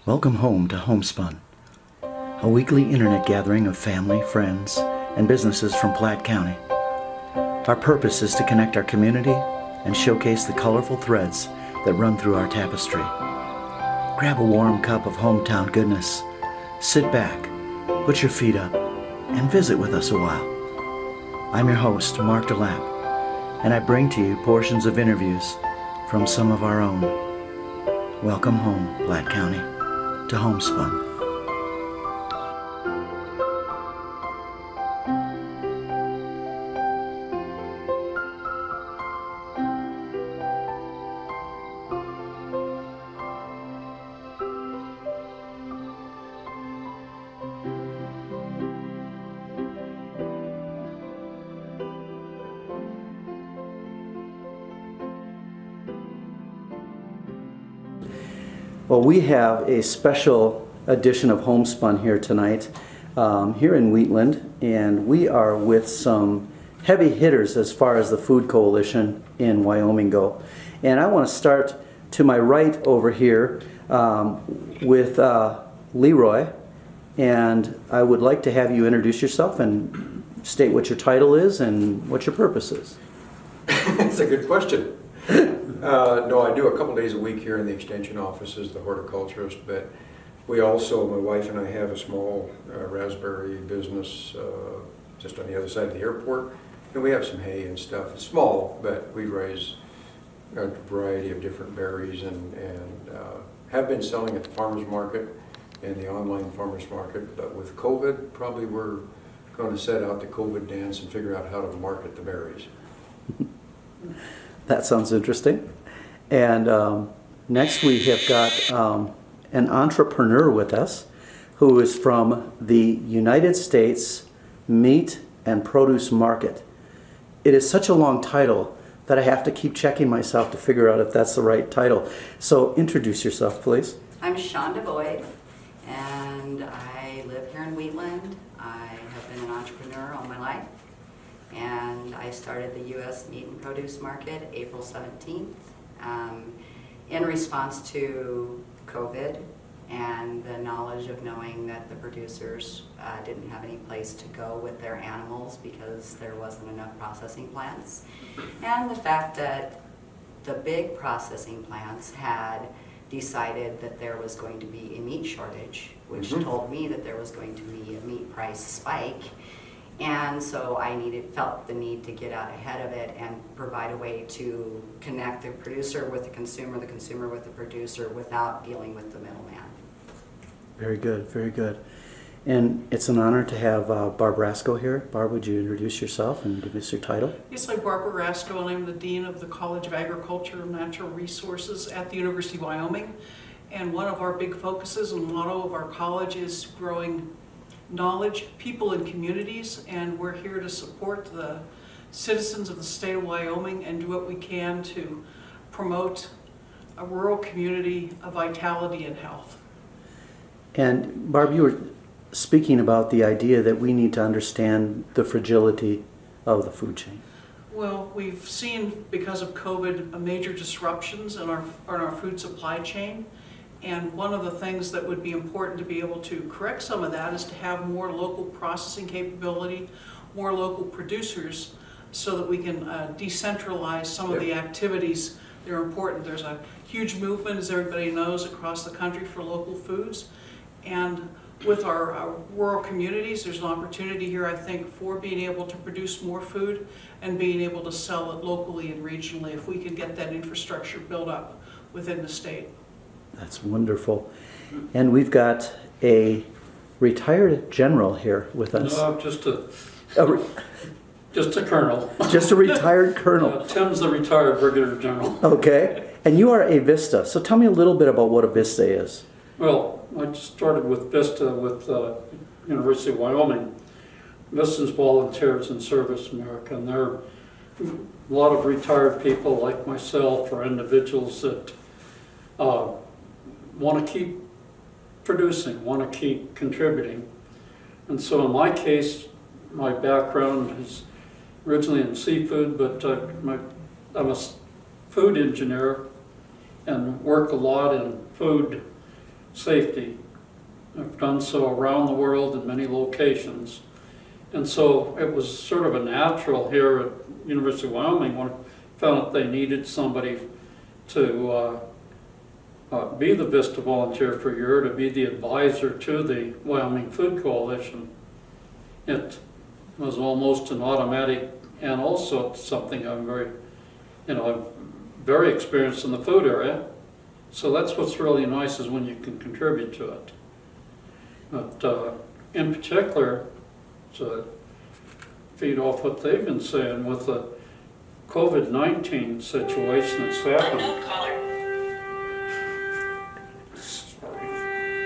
Welcome home to Homespun, a weekly internet gathering of family, friends, and businesses from Platte County. Our purpose is to connect our community and showcase the colorful threads that run through our tapestry. Grab a warm cup of hometown goodness, sit back, put your feet up, and visit with us a while. I'm your host, Mark DeLapp, and I bring to you portions of interviews from some of our own. Welcome home, Platte County, to Homespun. Well, we have a special edition of Homespun here tonight, here in Wheatland, and we are with some heavy hitters as far as the Food Coalition in Wyoming go. And I want to start to my right over here with Leroy, and I would like to have you introduce yourself and state what your title is and what your purpose is. That's a good question. No, I do a couple days a week here in the extension office as the horticulturist, but we also, my wife and I, have a small raspberry business just on the other side of the airport, and we have some hay and stuff. It's small, but we raise a variety of different berries and have been selling at the farmer's market and the online farmer's market, but with COVID, probably we're going to set out the COVID dance and figure out how to market the berries. That sounds interesting. And next we have got an entrepreneur with us who is from the United States Meat and Produce Market. It is such a long title that I have to keep checking myself to figure out if that's the right title. So introduce yourself, please. I'm Shonda Boyd, and I live here in Wheatland. I have been an entrepreneur all my life. And I started the U.S. Meat and Produce Market April 17th in response to COVID and the knowledge of knowing that the producers didn't have any place to go with their animals because there wasn't enough processing plants. And the fact that the big processing plants had decided that there was going to be a meat shortage, which told me that there was going to be a meat price spike. And so I felt the need to get out ahead of it and provide a way to connect the producer with the consumer with the producer without dealing with the middleman. Very good, very good. And it's an honor to have Barb Rasco here. Barb, would you introduce yourself and give us your title? Yes, I'm Barbara Rasco, and I'm the Dean of the College of Agriculture and Natural Resources at the University of Wyoming. And one of our big focuses and motto of our college is growing knowledge, people, and communities, and we're here to support the citizens of the state of Wyoming and do what we can to promote a rural community of vitality and health. And Barb, you were speaking about the idea that we need to understand the fragility of the food chain. Well, we've seen, because of COVID, major disruptions in our food supply chain. And one of the things that would be important to be able to correct some of that is to have more local processing capability, more local producers, so that we can decentralize some of the activities that are important. There's a huge movement, as everybody knows, across the country for local foods. And with our rural communities, there's an opportunity here, I think, for being able to produce more food and being able to sell it locally and regionally if we can get that infrastructure built up within the state. That's wonderful. And we've got a retired general here with us. No, just a colonel. Just a retired colonel. Tim's the retired brigadier general. Okay. And you are a VISTA. So tell me a little bit about what a VISTA is. Well, I started with VISTA with University of Wyoming. VISTA's Volunteers in Service America, and there are a lot of retired people like myself or individuals that want to keep producing, want to keep contributing. And so in my case, my background is originally in seafood, but I'm a food engineer and work a lot in food safety. I've done so around the world in many locations. And so it was sort of a natural here at University of Wyoming when I found that they needed somebody to be the VISTA volunteer for a year, to be the advisor to the Wyoming Food Coalition. It was almost an automatic, and also something I'm very experienced in the food area. So that's what's really nice, is when you can contribute to it. But in particular, to feed off what they've been saying with the COVID-19 situation that's happened.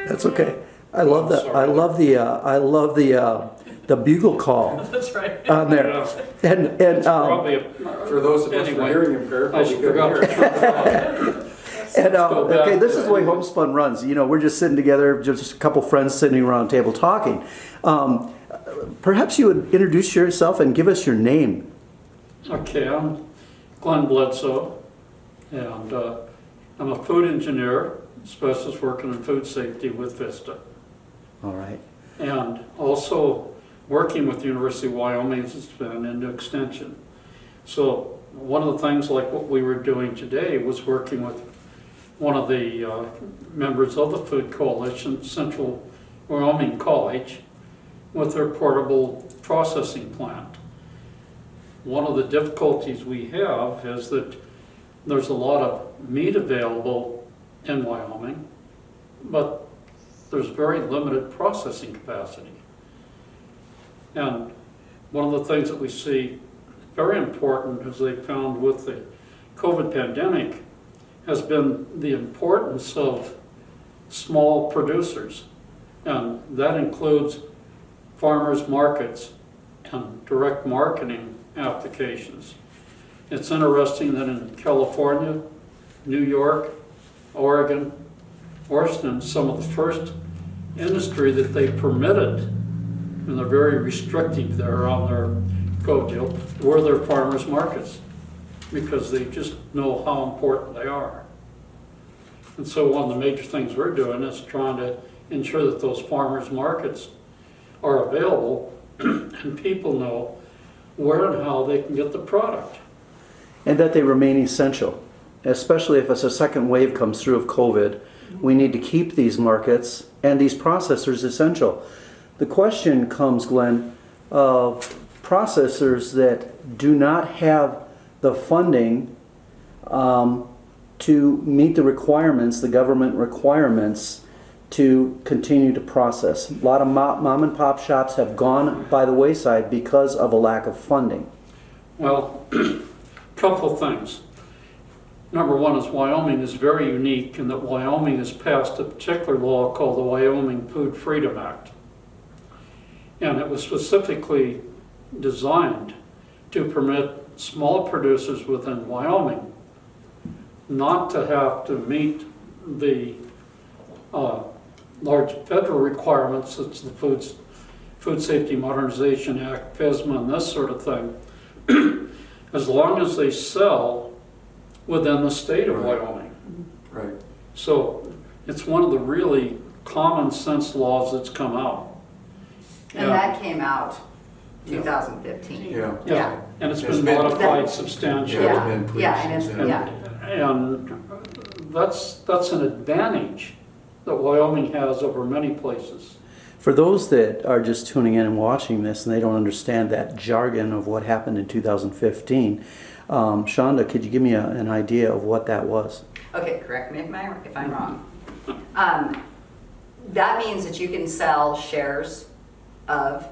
That's okay. I love that. I love the bugle call That's right. on there. And Probably For those of us who are hearing impaired, I probably forgot couldn't hear. go back okay, this to is the way Homespun runs. You know, we're just sitting together, just a couple friends sitting around a table talking. Perhaps you would introduce yourself and give us your name. Okay, I'm Gleyn Bledsoe, and I'm a food engineer, specialist working in food safety with VISTA. All right. And also working with the University of Wyoming has been into extension. So one of the things like what we were doing today was working with one of the members of the Food Coalition, Central Wyoming College, with their portable processing plant. One of the difficulties we have is that there's a lot of meat available in Wyoming, but there's very limited processing capacity. And one of the things that we see very important, as they found with the COVID pandemic, has been the importance of small producers. And that includes farmers markets and direct marketing applications. It's interesting that in California, New York, Oregon, Washington, some of the first industry that they permitted, and they're very restrictive there on their code deal, were their farmers markets, because they just know how important they are. And so one of the major things we're doing is trying to ensure that those farmers markets are available and people know where and how they can get the product. And that they remain essential, especially if a second wave comes through of COVID. We need to keep these markets and these processors essential. The question comes, Glenn, of processors that do not have the funding to meet the requirements, the government requirements, to continue to process. A lot of mom and pop shops have gone by the wayside because of a lack of funding. Well, couple of things. Number one is Wyoming is very unique in that Wyoming has passed a particular law called the Wyoming Food Freedom Act. And it was specifically designed to permit small producers within Wyoming not to have to meet the large federal requirements, such as the Food Safety Modernization Act, FSMA, and this sort of thing, as long as they sell within the state of Wyoming. Right. So it's one of the really common sense laws that's come out. And that came out 2015. Yeah. Yeah. And it's It's been been- modified substantially. Yeah, it's been tweaked Yeah, and since it's, then. yeah. And that's an advantage that Wyoming has over many places. For those that are just tuning in and watching this and they don't understand that jargon of what happened in 2015, Shonda, could you give me an idea of what that was? Okay, correct me if I'm wrong. That means that you can sell shares of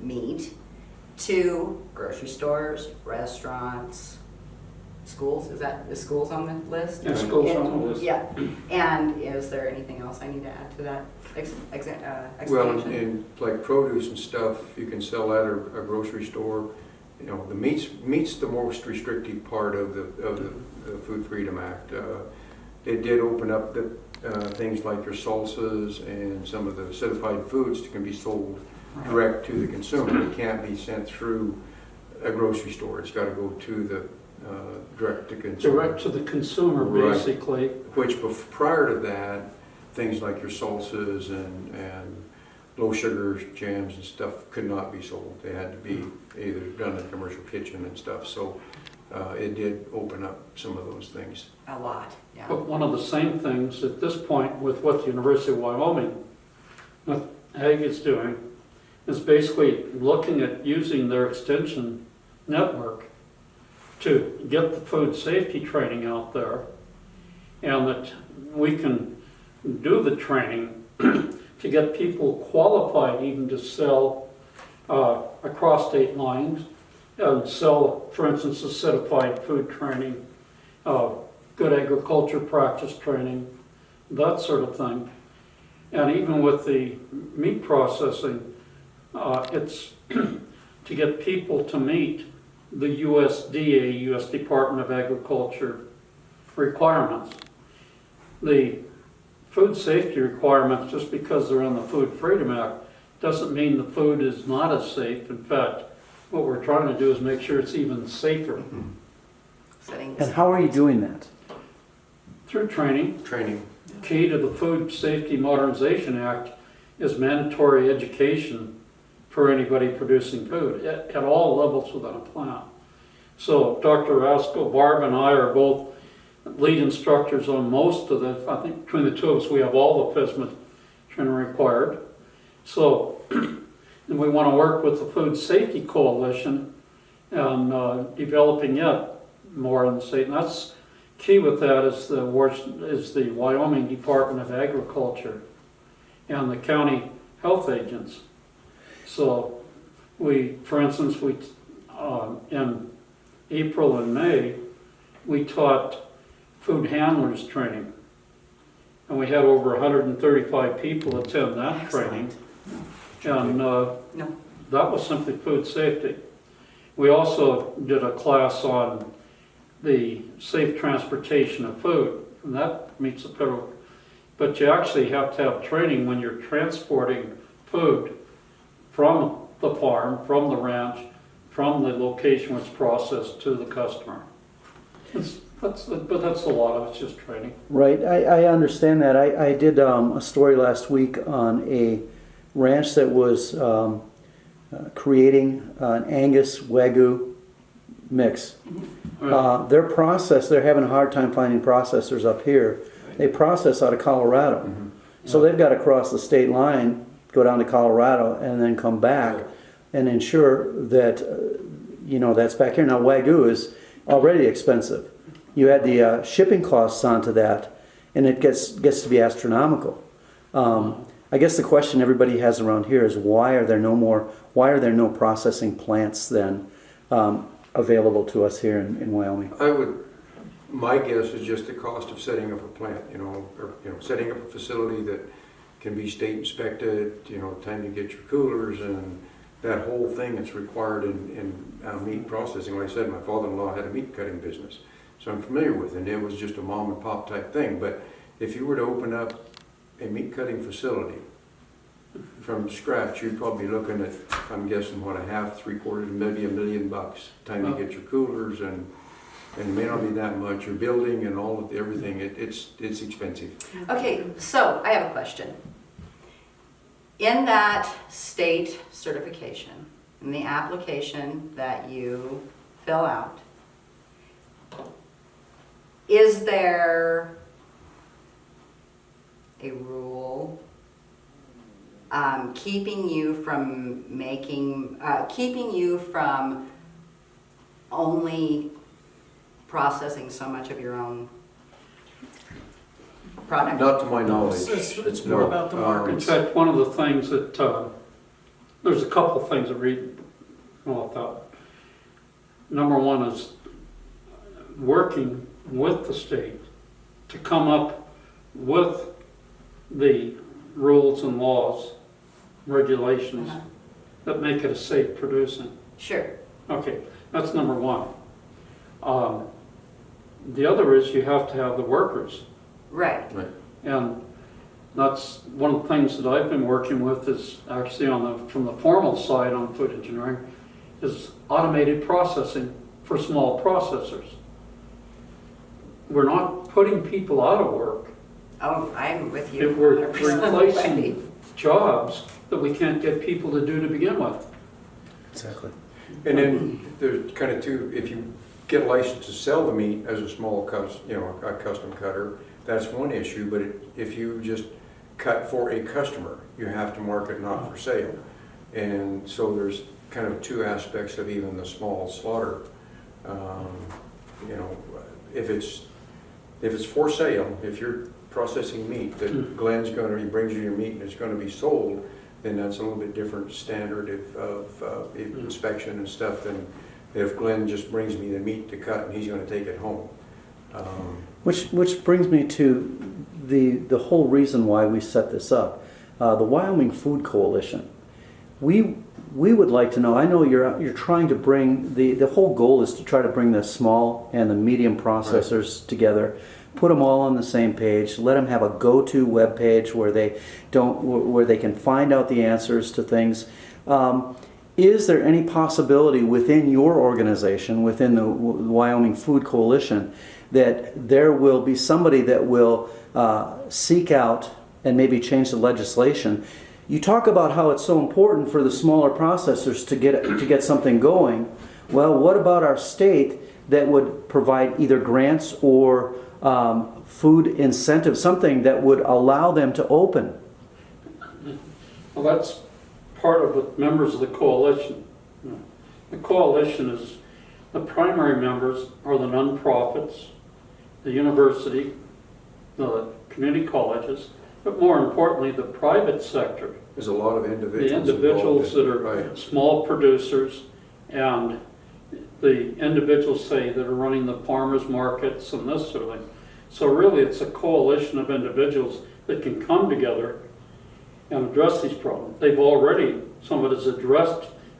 meat to grocery stores, restaurants, schools. Is schools on the list? Yeah, schools on the list. Yeah. And is there anything else I need to add to that Well, explanation? in like produce and stuff, you can sell that at a grocery store. You know, the meat's the most restrictive part of the Food Freedom Act. It did open up the things like your salsas and some of the acidified foods that can be sold direct to the consumer. It can't be sent through a grocery store. It's got to go to the direct to consumer. Direct to the consumer, Right. basically. Which prior to that, things like your salsas and low sugar jams and stuff could not be sold. They had to be either done in a commercial kitchen and stuff. So it did open up some of those things. A lot, yeah. But one of the same things at this point with what the University of Wyoming, what Ag is doing, is basically looking at using their extension network to get the food safety training out there, and that we can do the training to get people qualified even to sell across state lines, and sell, for instance, a certified food training, good agriculture practice training, that sort of thing. And even with the meat processing, it's to get people to meet the USDA, U.S. Department of Agriculture requirements. The food safety requirements, just because they're in the Food Freedom Act, doesn't mean the food is not as safe. In fact, what we're trying to do is make sure it's even safer. And how are you doing that? Through training. Training. Key to the Food Safety Modernization Act is mandatory education for anybody producing food at all levels within a plant. So Dr. Rasco, Barb, and I are both lead instructors on most of the, I think between the two of us, we have all the FSMA training required. So, and we want to work with the Food Safety Coalition and developing it more in the state. And that's key with that is the Wyoming Department of Agriculture and the county health agents. So we, for instance, in April and May, we taught food handlers training. And we had over 135 people attend that Excellent. training. And No. that was simply food safety. We also did a class on the safe transportation of food, and that meets the federal. But you actually have to have training when you're transporting food from the farm, from the ranch, from the location where it's processed to the customer. But that's a lot of it's just training. Right, I understand that. I did a story last week on a ranch that was creating an Angus Wagyu mix. They're having a hard time finding processors up here. They process out of Colorado. Mm-hmm. So they've got to cross the state line, go down to Colorado, and then come back and ensure that, that's back here. Now, Wagyu is already expensive. You add the shipping costs onto that, and it gets to be astronomical. I guess the question everybody has around here is why are there no processing plants then available to us here in Wyoming? My guess is just the cost of setting up a plant, or setting up a facility that can be state inspected, time to get your coolers and that whole thing that's required in meat processing. Like I said, my father-in-law had a meat cutting business, so I'm familiar with it, and it was just a mom and pop type thing. But if you were to open up a meat cutting facility from scratch, you'd probably be looking at, I'm guessing, what, $3/4, maybe $1 million. Time to get your coolers and it may not be that much. Your building and all of everything, it's expensive. Okay, so I have a question. In that state certification, in the application that you fill out, is there a rule keeping you from only processing so much of your own product? Not to my knowledge. It's more about the market. In fact, one of the things that, there's a couple things that read about. Number one is working with the state to come up with the rules and laws, regulations that make it a safe producing. Sure. Okay, that's number one. The other is you have to have the workers. Right. And that's one of the things that I've been working with is actually from the formal side on food engineering is automated processing for small processors. We're not putting people out of work. Oh, I'm with you. If we're 100% replacing jobs that we can't get people to do to begin with. Exactly. And then there's kind of two, if you get licensed to sell the meat as a small a custom cutter, that's one issue, but if you just cut for a customer, you have to mark it not for sale. And so there's kind of two aspects of even the small slaughter. You know, if it's for sale, if you're processing meat that Glenn's going to, he brings you your meat and it's going to be sold, then that's a little bit different standard of inspection and stuff than if Glenn just brings me the meat to cut and he's going to take it home. Which brings me to the whole reason why we set this up. The Wyoming Food Coalition. We would like to know, I know you're trying to bring, the whole goal is to try to bring the small and the medium processors together, put them all on the same page, let them have a go-to web page where they can find out the answers to things. Is there any possibility within your organization, within the Wyoming Food Coalition, that there will be somebody that will seek out and maybe change the legislation? You talk about how it's so important for the smaller processors to get something going. Well, what about our state that would provide either grants or food incentives, something that would allow them to open? Well, that's part of the members of the coalition. The coalition is, the primary members are the nonprofits, the university, the community colleges, but more importantly, the private sector. There's a lot of individuals. The individuals that are right. small producers, and the individuals, say, that are running the farmers markets and this sort of thing. So really it's a coalition of individuals that can come together and address these problems. They've already, some of it has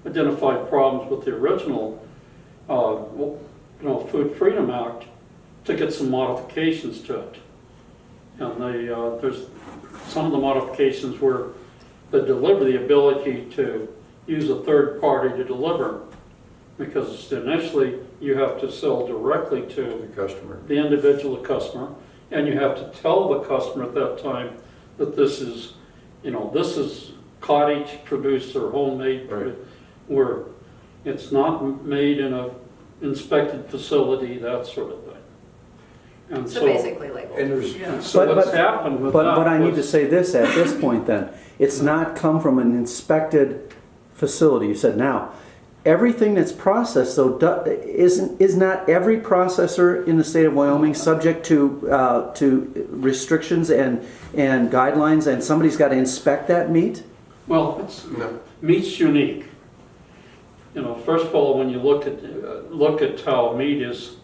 identified problems with the original Food Freedom Act to get some modifications to it. And there's some of the modifications were the ability to use a third party to deliver, because initially you have to sell directly to The customer. the individual customer, and you have to tell the customer at that time that this is cottage produced or homemade, Right. where it's not made in a inspected facility, that sort of thing. And So basically like. And there's, Yeah. so what's happened with that But I need to was- say this at this point then. It's not come from an inspected facility. You said now, everything that's processed though, is not every processor in the state of Wyoming subject to restrictions and guidelines, and somebody's got to inspect that meat? Well, meat's unique. First of all, when you look at how meat is,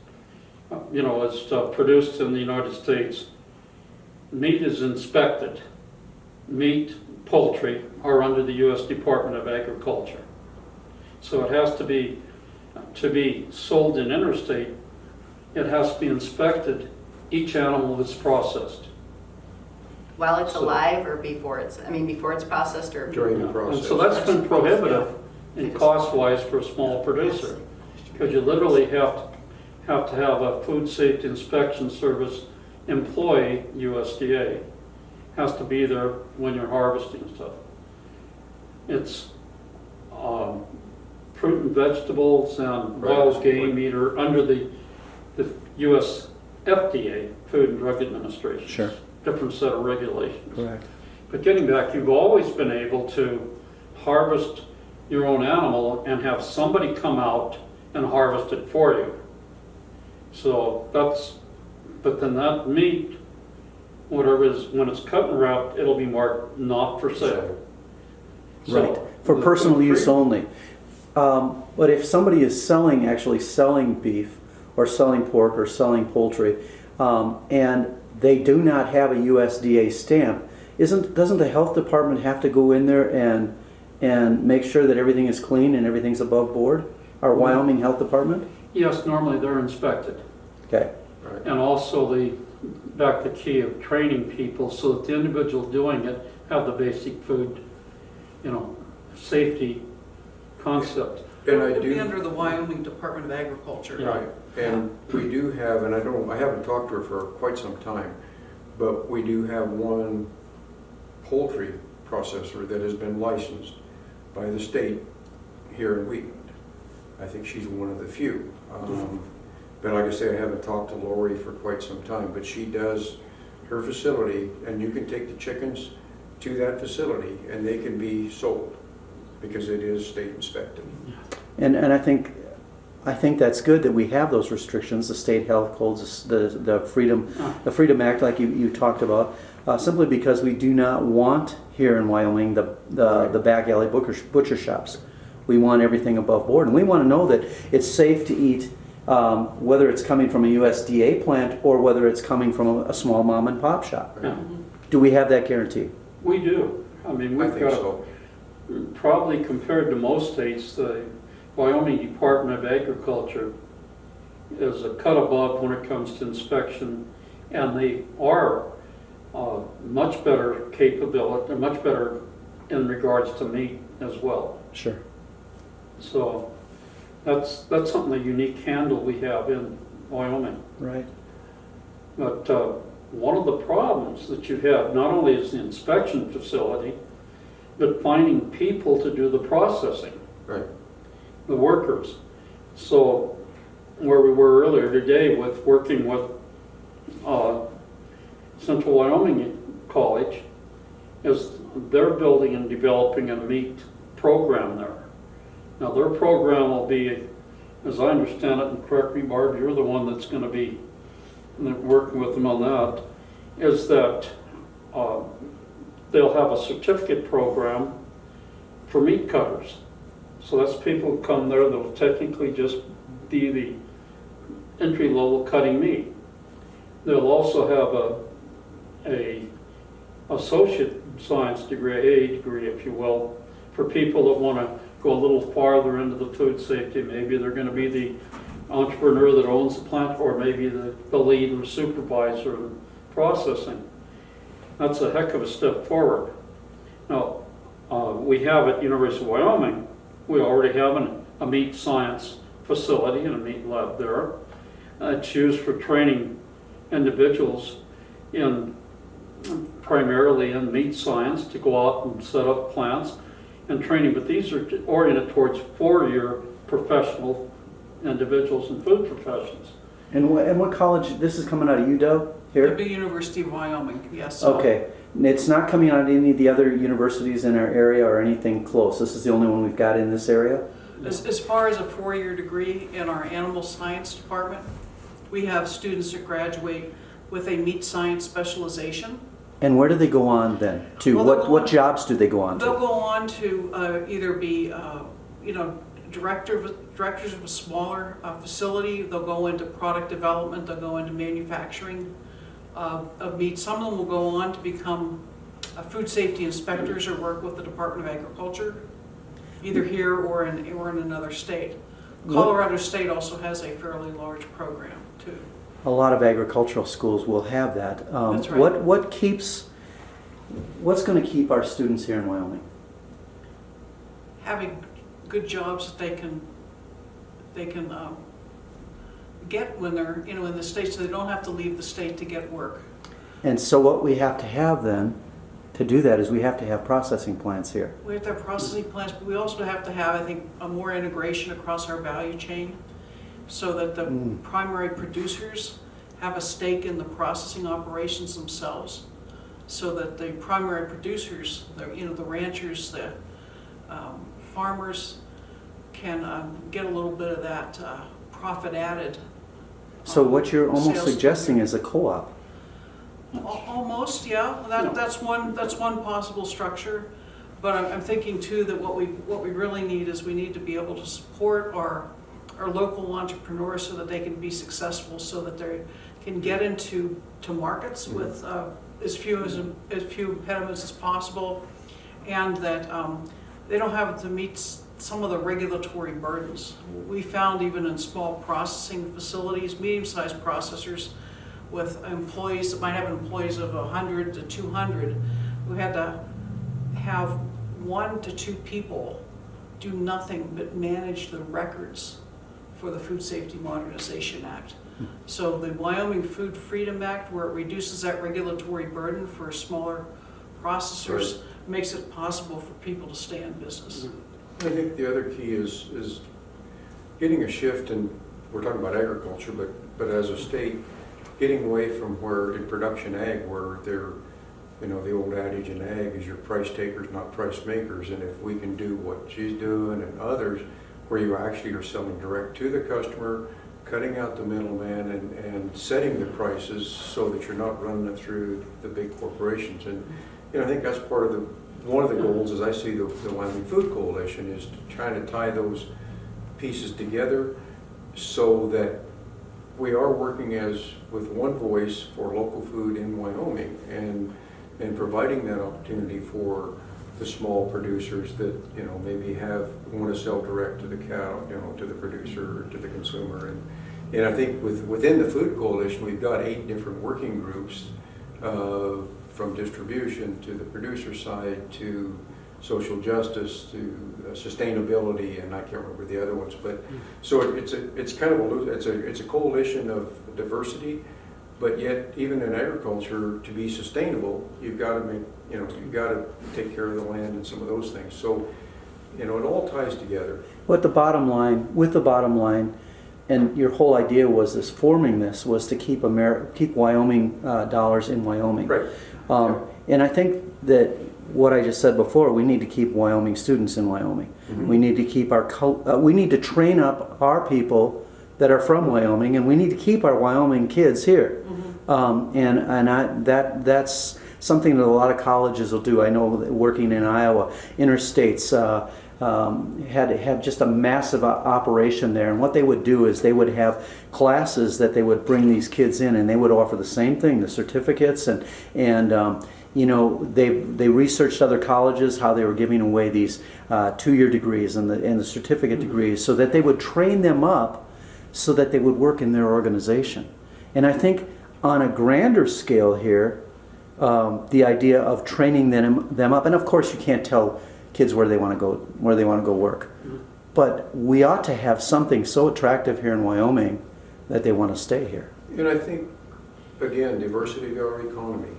it's produced in the United States, meat is inspected. Meat, poultry are under the U.S. Department of Agriculture. So it has to be sold in interstate, it has to be inspected, each animal that's processed. While it's So- alive or before it's processed or? during the And process. so that's been prohibitive in cost-wise for a small producer, because you literally have to have a food safety inspection service employee, USDA, has to be there when you're harvesting stuff. It's fruit and vegetables and Right. wild game meat are under the US FDA, Food and Drug Administration. Sure. Different set of regulations. Correct. But getting back, you've always been able to harvest your own animal and have somebody come out and harvest it for you. So but then that meat, whatever is, when it's cut and wrapped, it'll be marked not for sale. So Right. For the personal food use freedom- only. But if somebody is actually selling beef or selling pork or selling poultry, and they do not have a USDA stamp, doesn't the health department have to go in there and make sure that everything is clean and everything's above board? Our Wyoming Health Department? Yes, normally they're inspected. Okay. Right. And also the key of training people so that the individual doing it have the basic food, safety concept. And I It would be do, under the Wyoming Department of Agriculture. Yeah. right, and we do have, and I haven't talked to her for quite some time, But we do have one poultry processor that has been licensed by the state here in Wheatland. I think she's one of the few. But like I say, I haven't talked to Lori for quite some time, but she does her facility, and you can take the chickens to that facility and they can be sold because it is state inspected. And I think that's good that we have those restrictions. The state health codes, the Freedom Act, like you talked about, simply because we do not want here in Wyoming the back alley butcher shops. We want everything above board, and we want to know that it's safe to eat, whether it's coming from a USDA plant or whether it's coming from a small mom and pop shop. Yeah. Do we have that guarantee? We do. I mean, I we've think got, so. probably compared to most states, the Wyoming Department of Agriculture is a cut above when it comes to inspection, and they are much better capability, much better in regards to meat as well. Sure. So that's something, a unique handle we have in Wyoming. Right. But one of the problems that you have not only is the inspection facility, but finding people to do the processing, Right. the workers. So where we were earlier today with working with Central Wyoming College, is they're building and developing a meat program there. Now their program will be, as I understand it, and correct me Barb, you're the one that's going to be working with them on that, is that they'll have a certificate program for meat cutters. So that's people who come there that'll technically just be the entry level cutting meat. They'll also have a associate science degree, AA degree, if you will, for people that want to go a little farther into the food safety. Maybe they're going to be the entrepreneur that owns the plant, or maybe the lead or supervisor of processing. That's a heck of a step forward. Now, we have at University of Wyoming, we already have a meat science facility and a meat lab there. It's used for training individuals primarily in meat science to go out and set up plants and training, but these are oriented towards four-year professional individuals in food professions. And what college, this is coming out of UW here? It'd be University of Wyoming, yes. Okay, it's not coming out of any of the other universities in our area or anything close. This is the only one we've got in this area? As far as a four-year degree in our animal science department, we have students that graduate with a meat science specialization. And where do they go on then? To Well, what jobs do they go on They'll to? go on to either be, directors of a smaller facility. They'll go into product development. They'll go into manufacturing of meat. Some of them will go on to become food safety inspectors or work with the Department of Agriculture, either here or in another state. Colorado State also has a fairly large program too. A lot of agricultural schools will have that. That's right. What's going to keep our students here in Wyoming? Having good jobs that they can get when they're in the state, so they don't have to leave the state to get work. And so what we have to have then to do that is we have to have processing plants here. We have to have processing plants, but we also have to have, I think, a more integration across our value chain so that the primary producers have a stake in the processing operations themselves, so that the primary producers, the ranchers, the farmers can get a little bit of that profit added. So what you're almost Sales suggesting is a co-op. Almost, yeah. That's one possible structure. But I'm thinking too that what we really need is we need to be able to support our local entrepreneurs so that they can be successful, so that they can get into markets with as few impediments as possible, and that they don't have to meet some of the regulatory burdens. We found even in small processing facilities, medium-sized processors with employees that might have employees of 100 to 200, we had to have 1 to 2 people do nothing but manage the records for the Food Safety Modernization Act. So the Wyoming Food Freedom Act, where it reduces that regulatory burden for smaller processors, makes it possible for people to stay in business. I think the other key is getting a shift, and we're talking about agriculture, but as a state, getting away from where in production ag, where they're, you know, the old adage in ag is your price takers, not price makers. And if we can do what she's doing and others, where you actually are selling direct to the customer, cutting out the middleman and setting the prices so that you're not running it through the big corporations. And you know, I think that's part of one of the goals, as I see the Wyoming Food Coalition, is trying to tie those pieces together so that we are working with one voice for local food in Wyoming and providing that opportunity for the small producers that, you know, maybe want to sell direct to the cow, you know, to the producer or to the consumer. And I think within the Food Coalition, we've got 8 different working groups, from distribution to the producer side to social justice to sustainability, and I can't remember the other ones. But so it's kind of it's a coalition of diversity, but yet even in agriculture, to be sustainable, you've got to take care of the land and some of those things. So you know, it all ties together. With the bottom line, and your whole idea was was to keep Wyoming dollars in Wyoming. Right. And I think that what I just said before, we need to keep Wyoming students in Wyoming. Mm-hmm. We need to keep we need to train up our people that are from Wyoming, and we need to keep our Wyoming kids here. Mm-hmm. That's something that a lot of colleges will do. I know working in Iowa, interstates had just a massive operation there, and what they would do is they would have classes that they would bring these kids in, and they would offer the same thing, the certificates, and you know, they researched other colleges, how they were giving away these 2-year degrees and the certificate degrees, so that they would train them up so that they would work in their organization. And I think on a grander scale here, the idea of training them up, and of course you can't tell kids where they want to go work, but we ought to have something so attractive here in Wyoming that they want to stay here. And I think, again, diversity of our economy,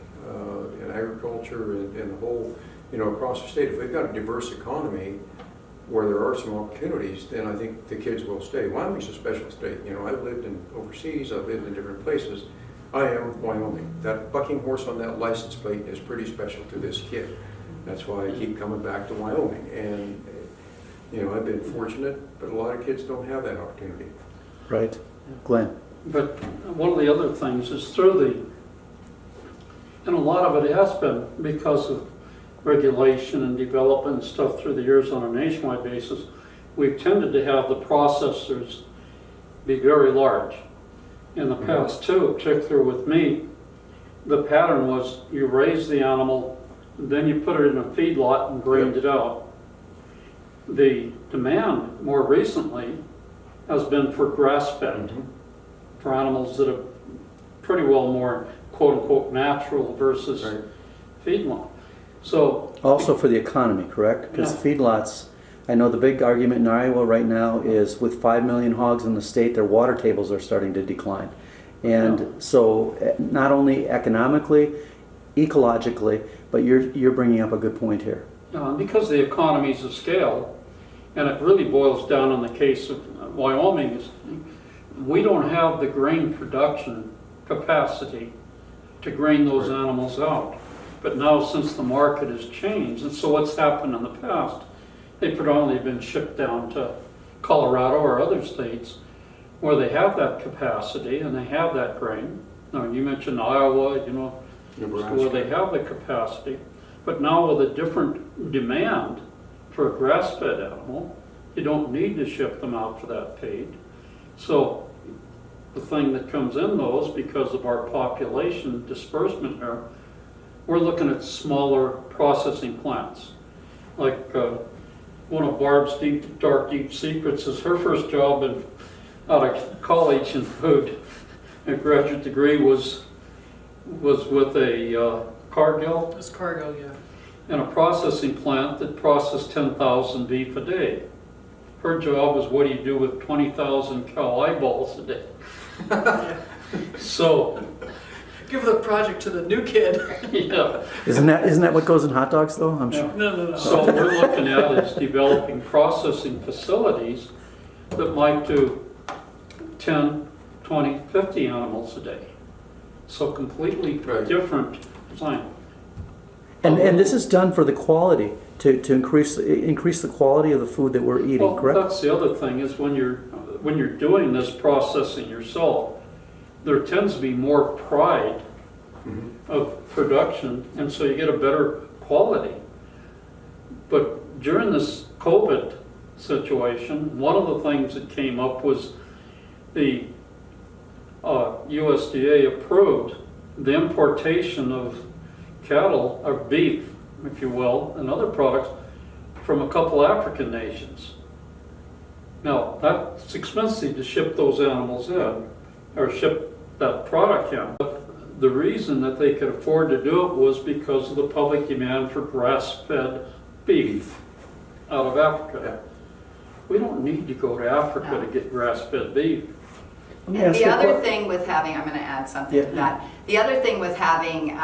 in agriculture and the whole, you know, across the state. If we've got a diverse economy where there are some opportunities, then I think the kids will stay. Wyoming's a special state. You know, I've lived overseas, I've lived in different places. I am Wyoming. That bucking horse on that license plate is pretty special to this kid. That's why I keep coming back to Wyoming. And, you know, I've been fortunate, but a lot of kids don't have that opportunity. Right. Glenn? But one of the other things is and a lot of it has been because of regulation and development and stuff through the years on a nationwide basis, we've tended to have the processors be very large. In the past too, particularly with meat, the pattern was you raise the animal, then you put it in a feedlot and grind it out. The demand more recently has been for grass-fed, for animals that are pretty well more quote-unquote natural versus feedlot. So also for the economy, correct? Because feedlots, I know the big argument in Iowa right now is with 5 million hogs in the state, their water tables are starting to decline. And so not only economically, ecologically, but you're bringing up a good point here. Because the economies of scale, and it really boils down in the case of Wyoming, is we don't have the grain production capacity to grain those animals out. But now since the market has changed, and so what's happened in the past, they've predominantly been shipped down to Colorado or other states where they have that capacity and they have that grain. Now you mentioned Iowa, you know, Nebraska, where they have the capacity. But now with a different demand for a grass-fed animal, you don't need to ship them out for that feed. So the thing that comes in those, because of our population disbursement here, we're looking at smaller processing plants. Like one of Barb's dark deep secrets is her first job out of college in food, a graduate degree, was with a Cargill. It's Cargill, yeah. In a processing plant that processed 10,000 beef a day. Her job was, what do you do with 20,000 cow eyeballs a day? So, Give the project to the new kid. yeah. Isn't that what goes in hot dogs though? I'm sure. No. So what we're looking at is developing processing facilities that might do 10, 20, 50 animals a day. So completely Right. different design. And this is done for the quality, to increase the quality of the food that we're eating, Well, correct? that's the other thing, is when you're doing this processing yourself, there tends to be more pride of production, and so you get a better quality. But during this COVID situation, one of the things that came up was the USDA approved the importation of cattle, or beef, if you will, and other products from a couple African nations. Now, that's expensive to ship those animals in, or ship that product in. But the reason that they could afford to do it was because of the public demand for grass-fed beef out of Africa. We don't need to go to Africa to get grass-fed beef. Let me And ask the you a other que- thing with having, I'm gonna add something Yeah. to that. The other thing with having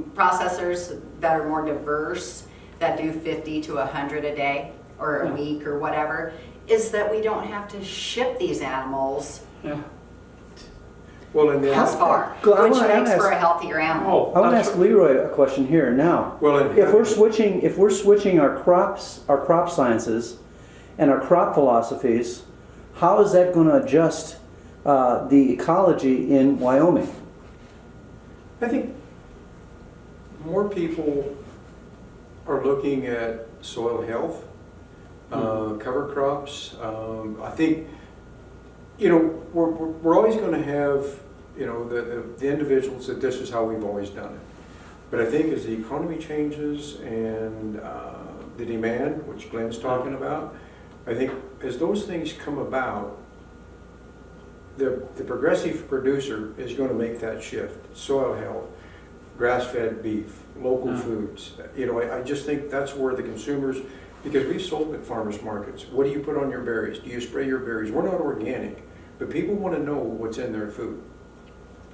processors that are more diverse, that do 50 to 100 a day, or a week, or whatever, is that we don't have to ship these animals Yeah. Well, and as then, far, Glenn, I which wanna makes for ask- a healthier animal. Oh, I want to that's ask Leroy a question here now. well, and If we're switching our crop sciences and our crop philosophies, how is that going to adjust the ecology in Wyoming? I think more people are looking at soil health, cover crops. I think, we're always going to have, the individuals that this is how we've always done it. But I think as the economy changes and the demand, which Glenn's talking about, I think as those things come about, the progressive producer is going to make that shift. Soil health, grass-fed beef, local foods. I just think that's where the consumers, because we've sold at farmers markets. What do you put on your berries? Do you spray your berries? We're not organic, but people want to know what's in their food.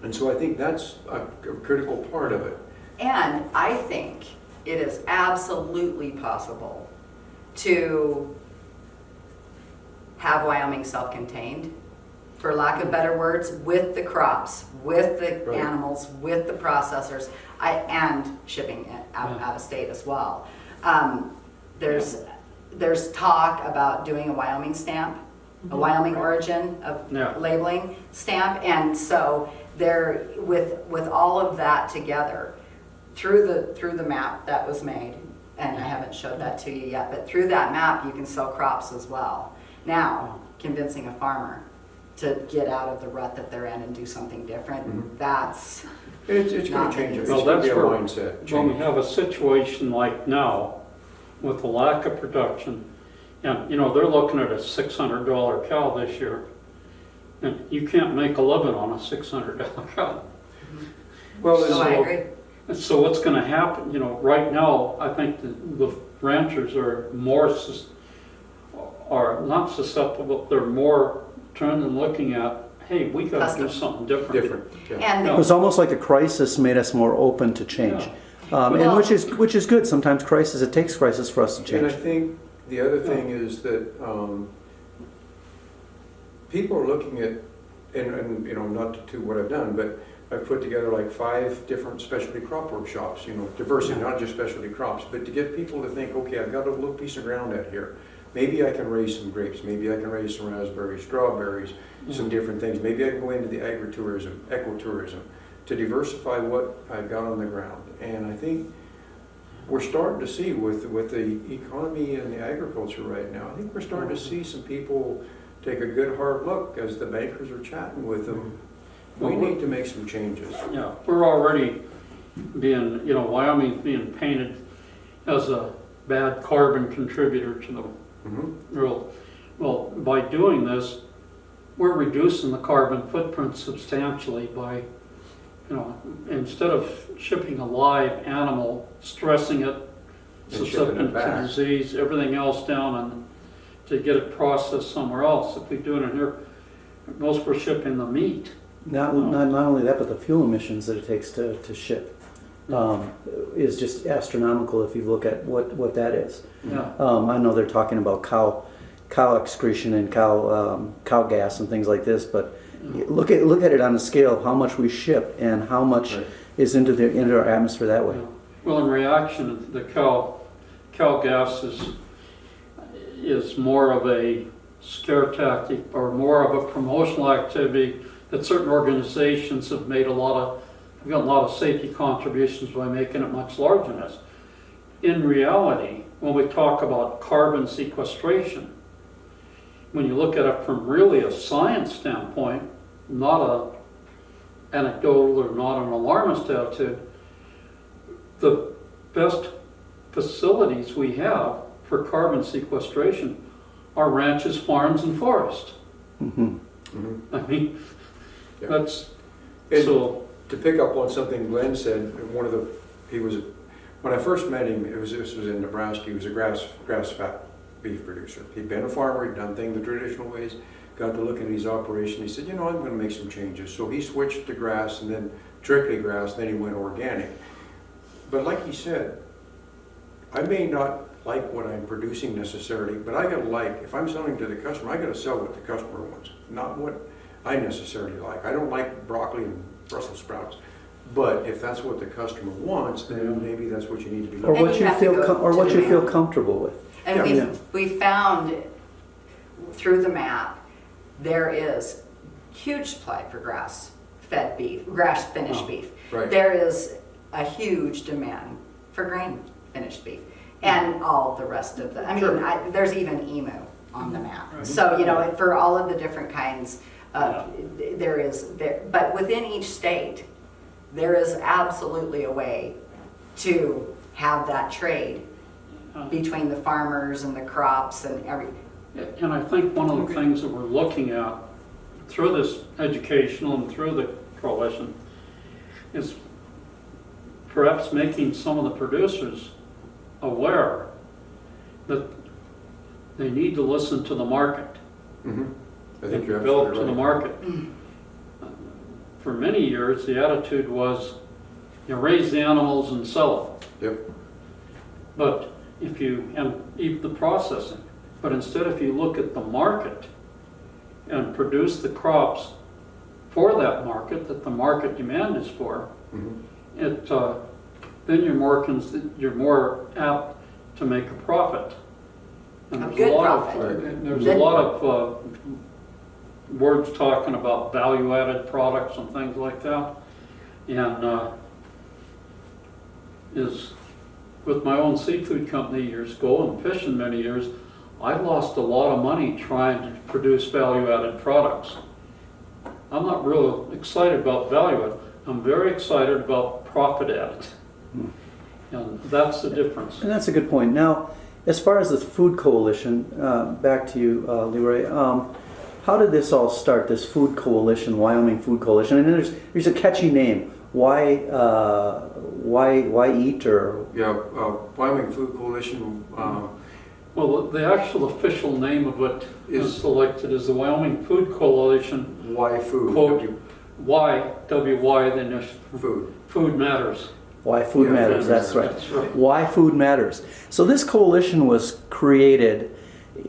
And so I think that's a critical part of it. And I think it is absolutely possible to have Wyoming self-contained, for lack of better words, with the crops, with the Right. animals, with the processors, and shipping it out of state as well. There's talk about doing a Wyoming stamp, a Wyoming origin of Yeah. labeling stamp, and so there, with all of that together, through the map that was made, and I haven't showed that to you yet, but through that map you can sell crops as well. Now, convincing a farmer to get out of the rut that they're in and do something different, that's It's going Not to change it. It's Well, going to that's be a where, mindset when we change. have a situation like now, with the lack of production, and, they're looking at a $600 cow this year, and you can't make a living on a $600 cow. Well, so I it's- agree. And so what's gonna happen, right now, I think the ranchers are are not susceptible, they're more turned and looking at, hey, we gotta do Custom. something different. different. Yeah. And It was almost like a crisis made us more open to change, and Well- which is good. Sometimes it takes crisis for us to And I change. think the other thing is that people are looking at, and not to what I've done, but I've put together like 5 different specialty crop workshops, diversity, not just specialty crops, but to get people to think, okay, I've got a little piece of ground out here. Maybe I can raise some grapes, maybe I can raise some raspberries, strawberries, some different things. Maybe I can go into the agritourism, ecotourism, to diversify what I've got on the ground. And I think we're starting to see with the economy and the agriculture right now, I think we're starting to see some people take a good hard look as the bankers are chatting with them. We need to make some changes. Yeah, we're already being, Wyoming's being painted as a bad carbon contributor to the world. Well, by doing this, we're reducing the carbon footprint substantially by, instead of shipping a live animal, stressing it, shipping it susceptible to back. disease, everything else down, and to get it processed somewhere else. If we do it in here, Most were shipping the meat. Not only that, but the fuel emissions that it takes to ship is just astronomical if you look at what that is. Yeah. I know they're talking about cow excretion and cow gas and things like this, but look at it on the scale of how much we ship and how much is into our atmosphere that way. Yeah. Well, in reaction, the cow gas is more of a scare tactic or more of a promotional activity that certain organizations have made have got a lot of safety contributions by making it much larger than this. In reality, when we talk about carbon sequestration, when you look at it from really a science standpoint, not a anecdotal or not an alarmist attitude, the best facilities we have for carbon sequestration are ranches, farms, and forests. Mm-hmm. Mm-hmm. I mean, Yeah. that's And so. to pick up on something Glenn said, when I first met him, this was in Nebraska. He was a grass-fed beef producer. He'd been a farmer, he'd done things the traditional ways, got to look at his operation. He said, I'm going to make some changes. So he switched to grass and then strictly grass, then he went organic. But like he said, I may not like what I'm producing necessarily, but I gotta if I'm selling to the customer, I gotta sell what the customer wants, not what I necessarily like. I don't like broccoli and Brussels sprouts, but if that's what the customer wants, then maybe that's what you need to be Or looking what you you have to feel go to what the you feel map. comfortable with. And Yeah. we found through the map, there is huge supply for grass-fed beef, grass-finished beef. Right. There is a huge demand for grain-finished beef and all the rest of the, there's even emu on the map. Right. So, for all of the different kinds of, but within each state, there is absolutely a way to have that trade between the farmers and the crops and everything. And I think one of the things that we're looking at through this educational and through the coalition is perhaps making some of the producers aware that they need to listen to the market. Mm-hmm. I and think you're develop absolutely to the right. market. For many years, the attitude was, you raise the animals and sell them. Yep. But eat the processing. But instead, if you look at the market and produce the crops for that market, that the market demand is for, Mm-hmm. then you're more apt to make a profit. And A there's good lot of- profit. There's Good. a lot of words talking about value-added products and things like that. And with my own seafood company years ago and fishing many years, I lost a lot of money trying to produce value-added products. I'm not real excited about value-added. I'm very excited about profit-added. And that's the difference. And that's a good point. Now, as far as the Food Coalition, back to you, Leroy. How did this all start? This Food Coalition, Wyoming Food Coalition, and there's a catchy name. Why eat or? Yeah, Wyoming Food Coalition. Well, the actual official name of it is selected as the Wyoming Food Coalition. Why food? Quote, WY, then Food. food matters. Why food Yeah, matters. food That's right. That's right. Why food matters. So this coalition was created,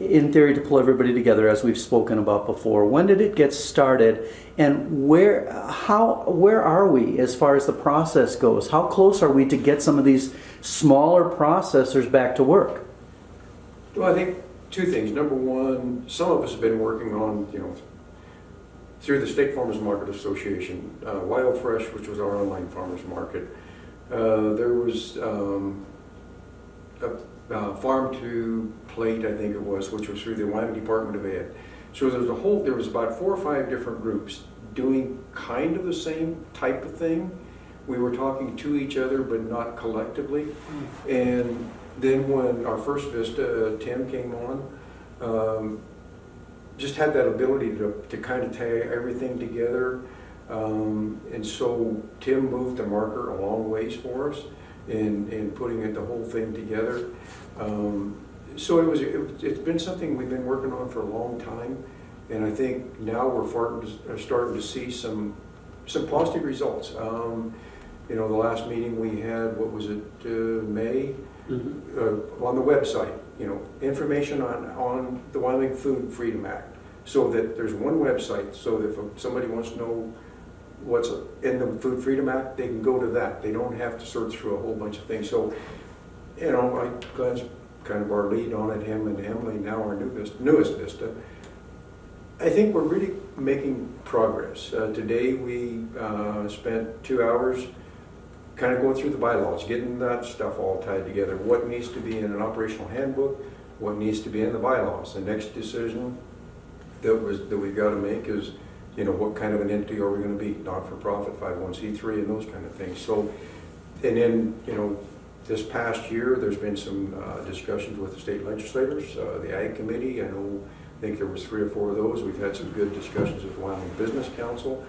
in theory, to pull everybody together, as we've spoken about before. When did it get started, and where are we as far as the process goes? How close are we to get some of these smaller processors back to work? Well, I think two things. Number one, some of us have been working on, through the State Farmers Market Association, WyoFresh, which was our online farmers market. There was a Farm to Plate, I think it was, which was through the Wyoming Department of Ed. So there was about 4 or 5 different groups doing kind of the same type of thing. We were talking to each other, but not collectively. And then when our first VISTA, Tim came on, just had that ability to kind of tie everything together. And so Tim moved the marker a long ways for us in putting the whole thing together. So it's been something we've been working on for a long time. And I think now we're starting to see some positive results. You know, the last meeting we had, what was it, May? On the website, you know, information on the Wyoming Food Freedom Act, so that there's one website, so that if somebody wants to know what's in the Food Freedom Act, they can go to that. They don't have to search through a whole bunch of things. So, you know, Glenn's kind of our lead on it, him and Emily, now our newest VISTA. I think we're really making progress. Today we spent 2 hours kind of going through the bylaws, getting that stuff all tied together. What needs to be in an operational handbook, what needs to be in the bylaws. The next decision that we've got to make is, you know, what kind of an entity are we going to be? Not-for-profit, 501c3, and those kind of things. So, and then, you know, this past year, there's been some discussions with the state legislators, the Ag Committee. I think there was 3 or 4 of those. We've had some good discussions with the Wyoming Business Council.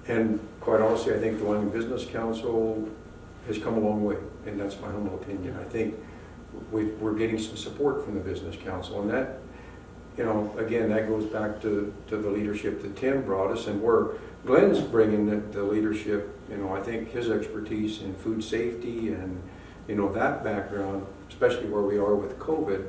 And quite honestly, I think the Wyoming Business Council has come a long way, and that's my humble opinion. I think we're getting some support from the Business Council, and that, you know, again, that goes back to the leadership that Tim brought us, and where Glenn's bringing the leadership. You know, I think his expertise in food safety and, you know, that background, especially where we are with COVID,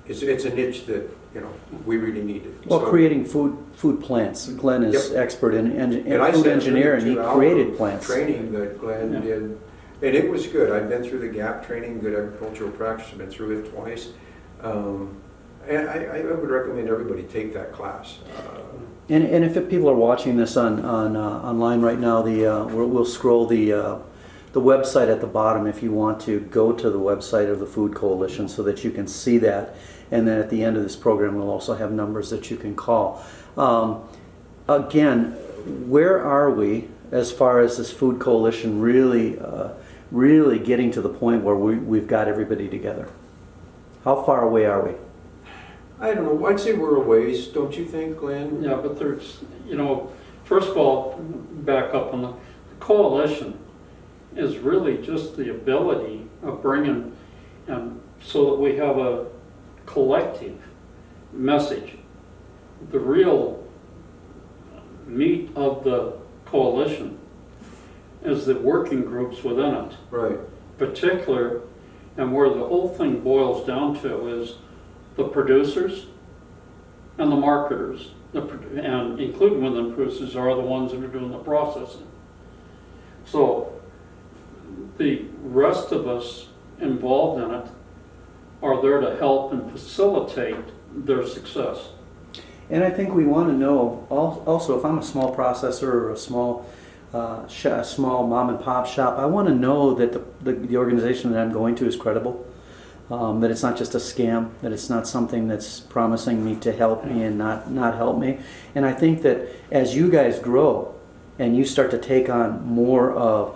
it's a niche that, you know, we really needed. Well, So, creating food plants. Glenn is expert in and I food sat engineer, through and he 2 hour created plants. training that Glenn did, and it was good. I've been through the GAP training, Good Agricultural Practice. I've been through it twice. And I would recommend everybody take that class. And if people are watching this online right now, we'll scroll the website at the bottom if you want to go to the website of the Food Coalition so that you can see that. And then at the end of this program, we'll also have numbers that you can call. Again, where are we as far as this Food Coalition really getting to the point where we've got everybody together? How far away are we? I don't know. I'd say we're a ways, don't you think, Glenn? Yeah, but there's, you know, first of all, back up on the coalition is really just the ability of bringing, so that we have a collective message. The real meat of the coalition is the working groups within it. Right. Particular, and where the whole thing boils down to is the producers and the marketers, and including when the producers are the ones that are doing the processing. So the rest of us involved in it are there to help and facilitate their success. And I think we want to know also, if I'm a small processor or a small mom and pop shop, I want to know that the organization that I'm going to is credible, that it's not just a scam, that it's not something that's promising me to help me and not help me. And I think that as you guys grow and you start to take on more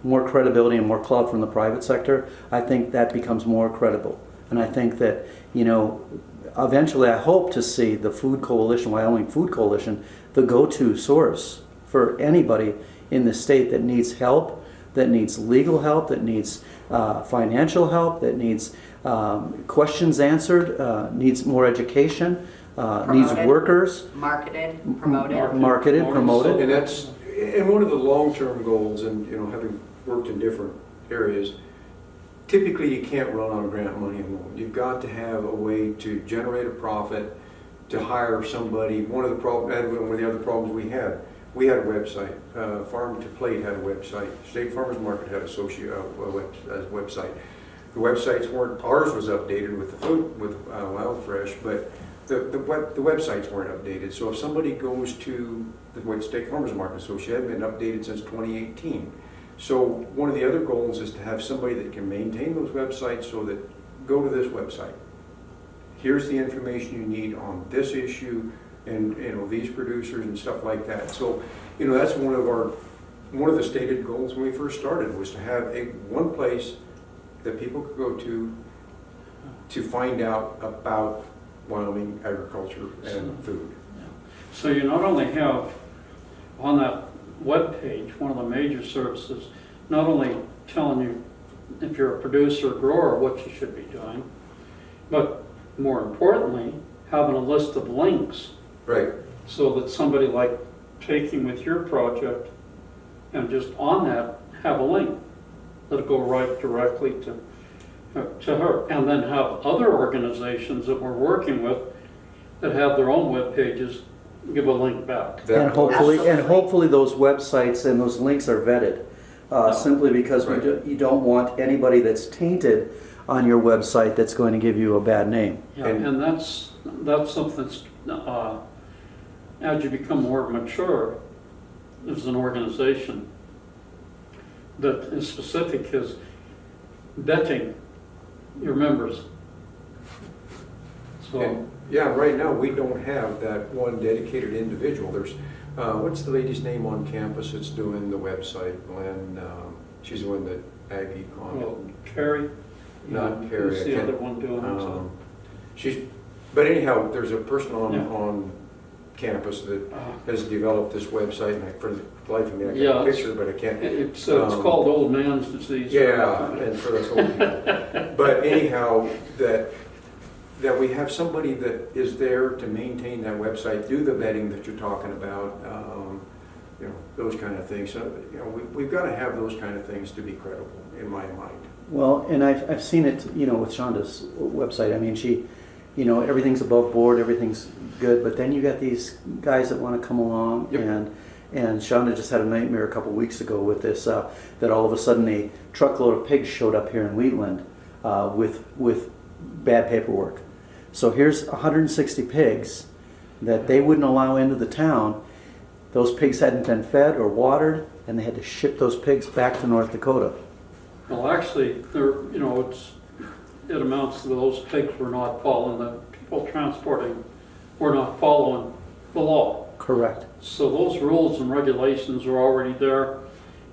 more credibility and more clout from the private sector, I think that becomes more credible. And I think that, you know, eventually I hope to see the Food Coalition, Wyoming Food Coalition, the go-to source for anybody in the state that needs help, that needs legal help, that needs financial help, that needs questions answered, needs more education, needs workers. Marketed, promoted. Marketed, promoted. And that's, and one of the long-term goals, and, you know, having worked in different areas, typically you can't run on grant money alone. You've got to have a way to generate a profit, to hire somebody. One of the problems, and one of the other problems we had a website. Farm to Plate had a website. State Farmers Market had a website. The websites weren't, ours was updated with the food, with Wild Fresh, but the websites weren't updated. So if somebody goes to the State Farmers Market Association, it hadn't been updated since 2018. So one of the other goals is to have somebody that can maintain those websites, so that go to this website. Here's the information you need on this issue, and, you know, these producers and stuff like that. So, you know, that's one of the stated goals when we first started, was to have one place that people could go to find out about Wyoming agriculture and food. So you not only have on that web page, one of the major services, not only telling you if you're a producer or grower what you should be doing, but more importantly, having a list of links Right. so that somebody like taking with your project and just on that have a link that'll go right directly to her, and then have other organizations that we're working with that have their own web pages give a link back. And hopefully, Absolutely. those websites and those links are vetted, simply because Right. you don't want anybody that's tainted on your website that's going to give you a bad name. Yeah, And- and that's something that's, as you become more mature as an organization, that is specific is vetting your members. So, And, yeah, right now, we don't have that one dedicated individual. There's, what's the lady's name on campus that's doing the website? Glenn, she's the one that Aggie on well, Carrie, Not Carrie, who's I the can't- other one doing it? So, She's, but anyhow, there's a person on, Yeah. on campus that uh, has developed this website, and for the life of me, I Yeah, got a it's- picture, but I can't. It's Um, called old man's disease. Yeah, and for those old people. But anyhow, that we have somebody that is there to maintain that website, do the vetting that you're talking about, you know, those kind of things. So, you know, we've got to have those kind of things to be credible, in my mind. Well, and I've seen it, with Shonda's website. I mean, she, everything's above board, everything's good, but then you got these guys that want to come along, Yep. and Shonda just had a nightmare a couple weeks ago with this, that all of a sudden a truckload of pigs showed up here in Wheatland with bad paperwork. So here's 160 pigs that they wouldn't allow into the town. Those pigs hadn't been fed or watered, and they had to ship those pigs back to North Dakota. Well, actually, it amounts to those pigs were not following, the people transporting were not following the law. Correct. So those rules and regulations are already there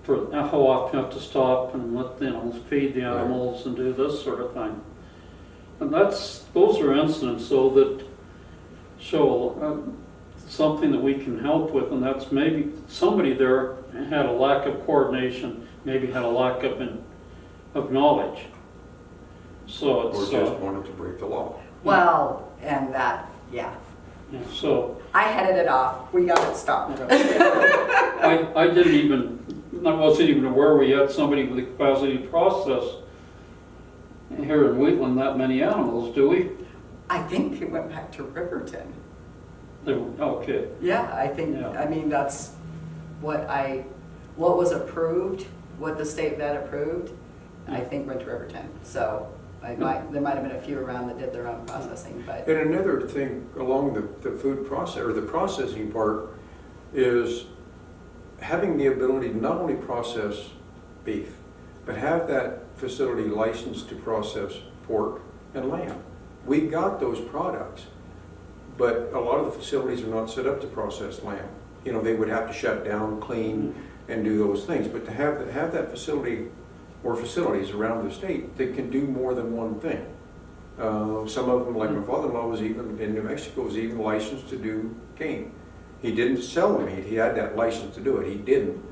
for how often you have to stop and feed the animals and do this sort of thing. And those are incidents so that show something that we can help with, and that's maybe somebody there had a lack of coordination, maybe had a lack of knowledge. So Or it's just wanted to break the law. Well, and that, yeah. yeah, so I headed it off. We got it stopped. I wasn't even aware we had somebody with the capacity to process here in Wheatland that many animals, do we? I think it went back to Riverton. Okay. Yeah, I think, Yeah. I mean, that's what was approved, what the state vet approved, I think went to Riverton. So there might have been a few around that did their own processing, but And another thing along the food process, or the processing part, is having the ability to not only process beef, but have that facility licensed to process pork and lamb. We got those products, but a lot of the facilities are not set up to process lamb. They would have to shut down, clean, and do those things. But to have that facility or facilities around the state that can do more than one thing. Some of them, like my father-in-law was even, in New Mexico, was even licensed to do cane. He didn't sell the meat, he had that license to do it, he didn't.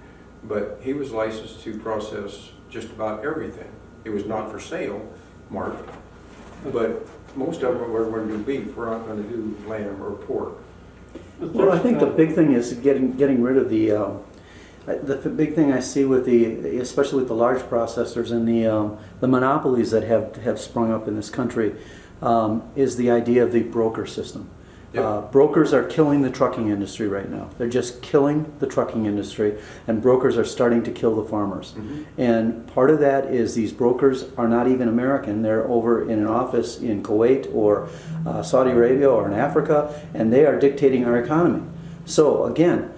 But he was licensed to process just about everything. It was not for sale, marked, but most of them were going to do beef, we're not going to do lamb or pork. Well, I think the big thing is getting rid of the big thing I see with especially with the large processors and the monopolies that have sprung up in this country, is the idea of the broker system. Yep. Brokers are killing the trucking industry right now. They're just killing the trucking industry, and brokers are starting to kill the farmers. Mhm. And part of that is these brokers are not even American. They're over in an office in Kuwait or Saudi Arabia or in Africa, and they are dictating our economy. So again,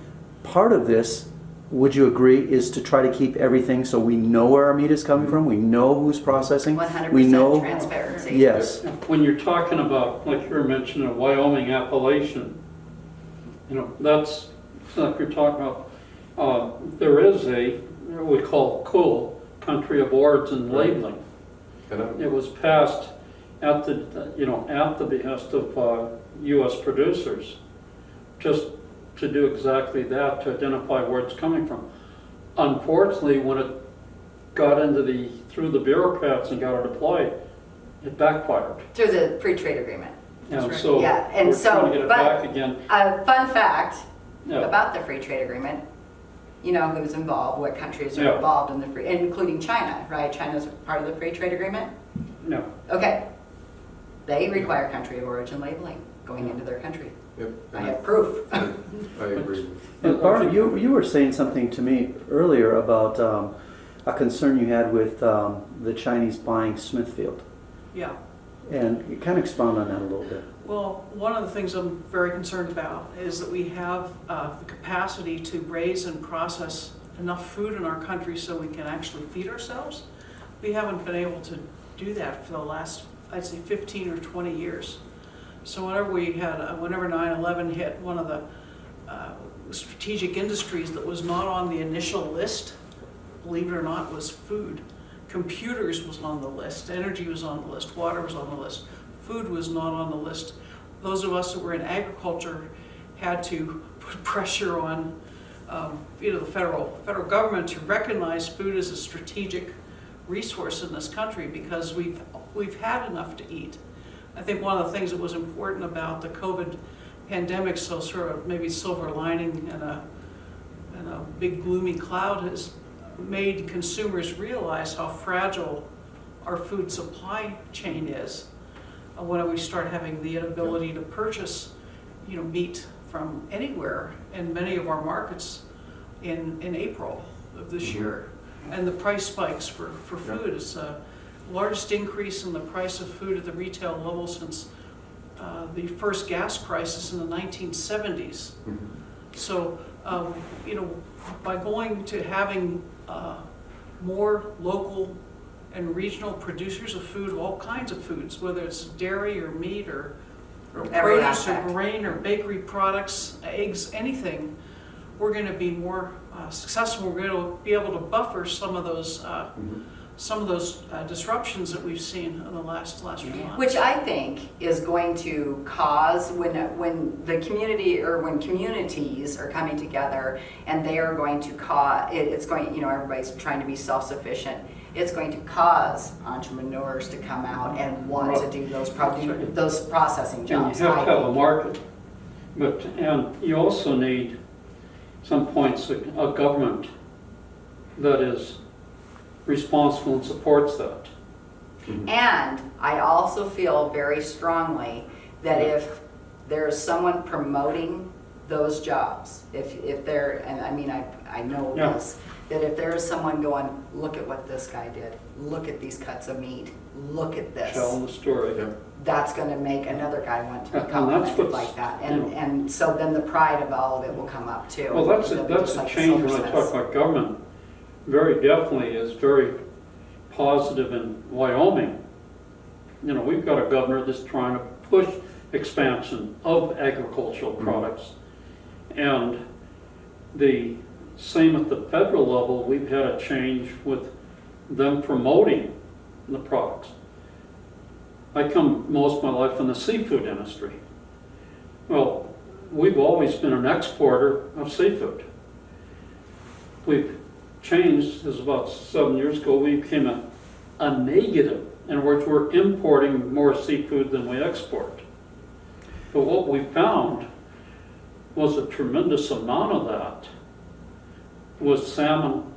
part of this, would you agree, is to try to keep everything so we know where our meat is coming from, we know who's processing, 100% we know. transparency. Yes. When you're talking about, like you were mentioning, Wyoming appellation, that's like you're talking about. There is what we call cool country of origin labeling. It was passed at the behest of U.S. producers, just to do exactly that, to identify where it's coming from. Unfortunately, when it got through the bureaucrats and got it applied, it backfired. Through the free trade agreement. And right. so Yeah, and we're so, trying to get it but- back again. A fun fact Yeah. about the free trade agreement, you know who's involved, what countries are Yeah. involved in the free, including China, right? China's part of the free trade agreement? No. Okay. They require country of origin labeling going into their country. Yep. I have proof. I agree. And Barbara, you were saying something to me earlier about a concern you had with the Chinese buying Smithfield. Yeah. And you kind of expound on that a little bit. Well, one of the things I'm very concerned about is that we have the capacity to raise and process enough food in our country so we can actually feed ourselves. We haven't been able to do that for the last, I'd say, 15 or 20 years. So whenever 9/11 hit, one of the strategic industries that was not on the initial list, believe it or not, was food. Computers was on the list, energy was on the list, water was on the list, food was not on the list. Those of us that were in agriculture had to put pressure on the federal government to recognize food as a strategic resource in this country because we've had enough to eat. I think one of the things that was important about the COVID pandemic, so sort of maybe silver lining and a big gloomy cloud, has made consumers realize how fragile our food supply chain is when we start having the inability to purchase meat from anywhere in many of our markets in April of this year. And the price spikes for food. It's the largest increase in the price of food at the retail level since the first gas crisis in the 1970s. So, by going to having more local and regional producers of food, of all kinds of foods, whether it's dairy or meat or Every produce or aspect. grain or bakery products, eggs, anything, we're going to be more successful. We're going to be able to buffer some of those disruptions that we've seen in the last few months. Which I think is going to cause, when the community or when communities are coming together and they are going to cause, it's going, everybody's trying to be self-sufficient, it's going to cause entrepreneurs to come out and want to do those processing And jobs. you have to I have a think. market, and you also need, some points, a government that is responsible and supports that. And I also feel very strongly that if there's someone promoting those jobs, if they're, and I mean, I know Yeah. this, that if there is someone going, look at what this guy did, look at these cuts of meat, look at Tell this, the story. that's going to make another guy want to be And that's complimented what's, like that. you And know. and so then the pride of all of it will come up too. Well, that's It'll be a just like change when I silversmiths. talk about government. Very definitely is very positive in Wyoming. We've got a governor that's trying to push expansion of agricultural products. And the same at the federal level, we've had a change with them promoting the products. I come most of my life in the seafood industry. Well, we've always been an exporter of seafood. We've changed, this is about 7 years ago, we became a negative. In other words, we're importing more seafood than we export. But what we found was a tremendous amount of that was salmon,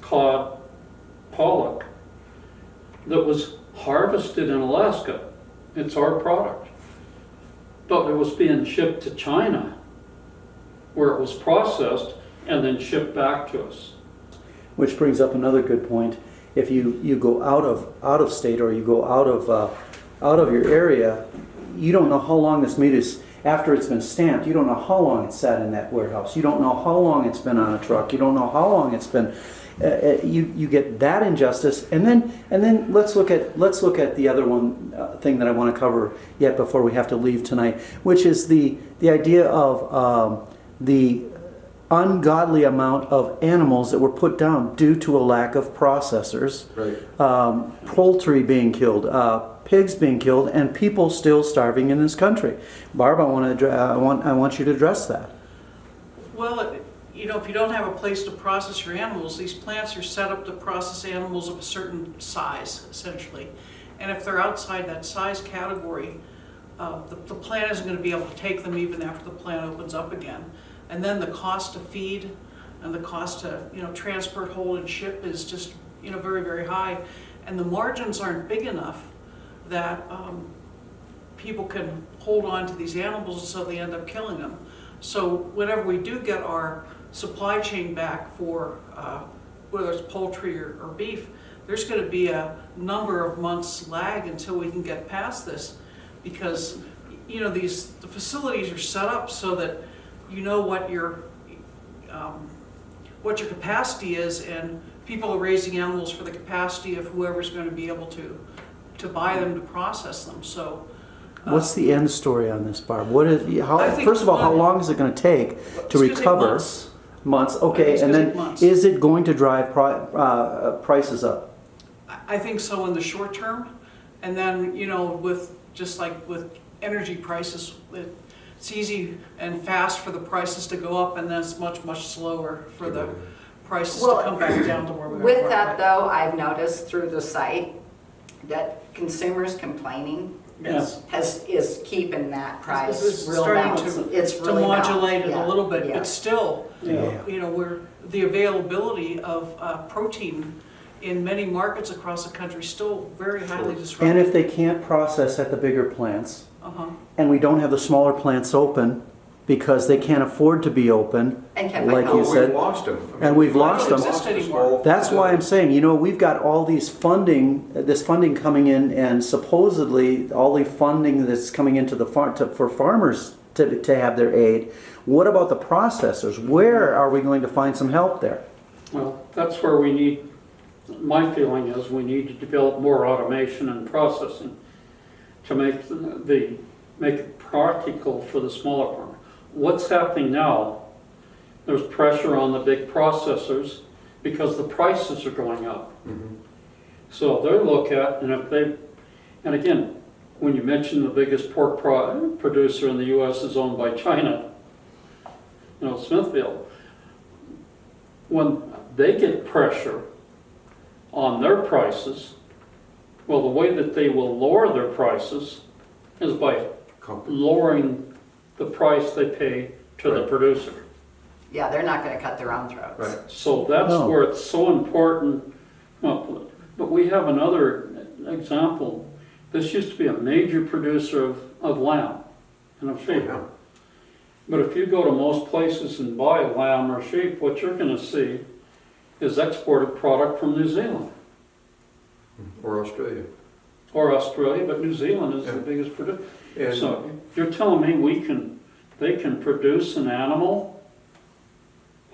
cod, pollock that was harvested in Alaska. It's our product. But it was being shipped to China where it was processed and then shipped back to us. Which brings up another good point. If you go out of state or you go out of your area, you don't know how long this meat is. After it's been stamped, you don't know how long it's sat in that warehouse. You don't know how long it's been on a truck. You don't know how long it's been. You get that injustice, and then let's look at the other one thing that I want to cover yet before we have to leave tonight, which is the idea of the ungodly amount of animals that were put down due to a lack of processors. Right. Poultry being killed, pigs being killed, and people still starving in this country. Barb, I want you to address that. Well, if you don't have a place to process your animals, these plants are set up to process animals of a certain size, essentially. And if they're outside that size category, the plant isn't going to be able to take them even after the plant opens up again. And then the cost to feed and the cost to, transport, hold, and ship is just, very, very high. And the margins aren't big enough that people can hold on to these animals, so they end up killing them. So whenever we do get our supply chain back for whether it's poultry or beef, there's going to be a number of months lag until we can get past this, because the facilities are set up so that what your capacity is, and people are raising animals for the capacity of whoever's going to be able to buy them, to process them. So What's the end story on this, Barb? What is I think first of all, how long is it going to take to it's gonna take recover? months. Months. I think Okay, it's and gonna then take months. is it going to drive prices up? I think so in the short term, and then with just like with energy prices, it's easy and fast for the prices to go up, and then it's much slower for the prices Well, to come back down to where we With were. that though, I've noticed through the site that consumers complaining Yes. is keeping that price It's real starting balanced. to- It's to really modulate balanced. it Yeah, a little bit, yeah. but still, Yeah. where the availability of protein in many markets across the country is still very highly disrupted. And if they can't process at the bigger plants, Uh-huh. and we don't have the smaller plants open because they can't afford to be open, And can't like find you help. said, We've lost them. and we've lost them. They don't exist anymore. That's why I'm saying, we've got all these this funding coming in, and supposedly all the funding that's coming into the for farmers to have their aid. What about the processors? Where are we going to find some help there? Well, that's where my feeling is we need to develop more automation and processing to make it practical for the smaller farmer. What's happening now, there's pressure on the big processors because the prices are going up. Mhm. So they look at, and again, when you mention the biggest pork producer in the U.S. is owned by China, Smithfield, when they get pressure on their prices, well, the way that they will lower their prices is by lowering the price they pay to the Right. producer. Yeah, they're not gonna cut their own throats. Right. So that's No. where it's so important. Well, but we have another example. This used to be a major producer of lamb and of sheep. Yeah. But if you go to most places and buy lamb or sheep, what you're going to see is exported product from New Zealand Or Australia. or Australia, but New Zealand is Yeah. the biggest producer. And So you're telling me they can produce an animal,